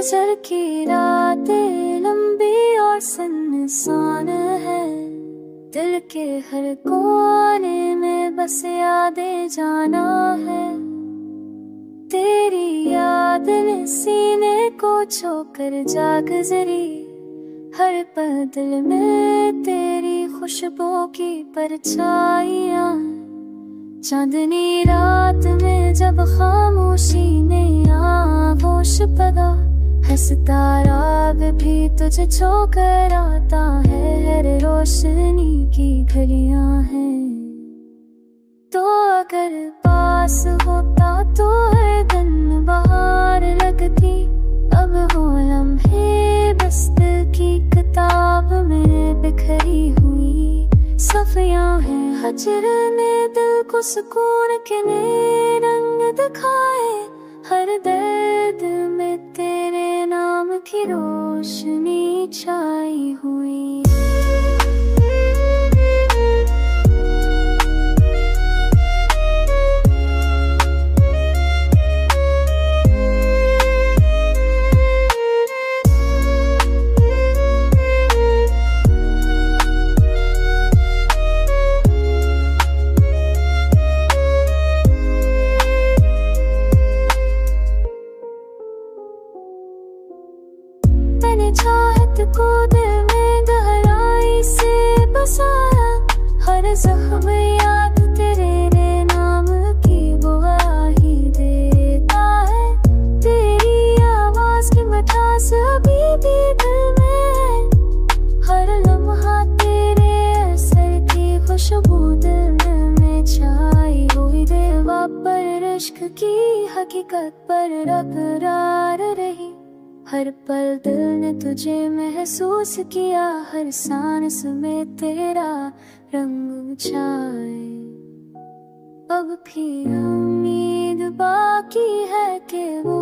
फजर की रातें लंबी और सुनसान है, दिल के हर कोने में बस यादें जाना है। तेरी याद ने सीने को छोकर जा गुजरी, हर पल दिल में तेरी खुशबू की परछाइयां। चांदनी रात में जब खामोशी ने आगोश पड़ा, हंसता राग भी तुझे छोकर आता है। हर रोशनी की गलियां हैं, तो अगर पास होता तो हर दिन बाहर लगती। अब हो लम्हे बस दिल की किताब में बिखरी हुई सफियां हैं। हजर ने दिल को सुकून के नए रंग दिखाए, हर दर्द में तेरे नाम की रोशनी छाई हुई। मैंने चाहत को दिल में गहराई से बसाया, हर जख्म याद तेरे नाम की गवाही देता है। तेरी आवाज की मिठास अभी भी दिल में है, हर लम्हा तेरे असर की खुशबू दिल में छाई हुई। देवा पर इश्क की हकीकत पर बरकरार रही, हर पल दिल ने तुझे महसूस किया। हर सांस में तेरा रंग छाए, अब भी उम्मीद बाकी है कि वो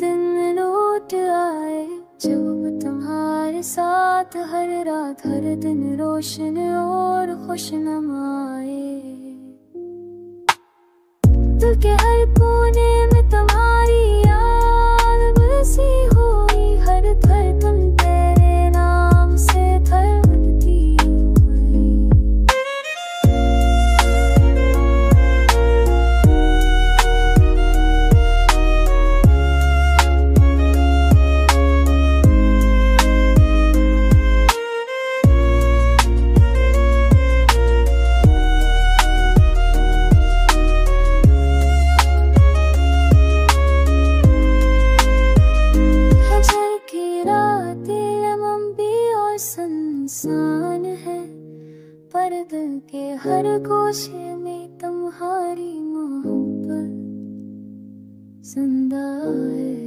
दिन लौट आए, जब तुम्हारे साथ हर रात हर दिन रोशन और खुशनुमाए। दिल के हर कोने में तुम्हारी याद बसी हुई, हर धड़कन तेरे नाम से धड़कती हुई। इंसान है, पर दिल के हर गोशे में तुम्हारी मोहब्बत जिंदा है।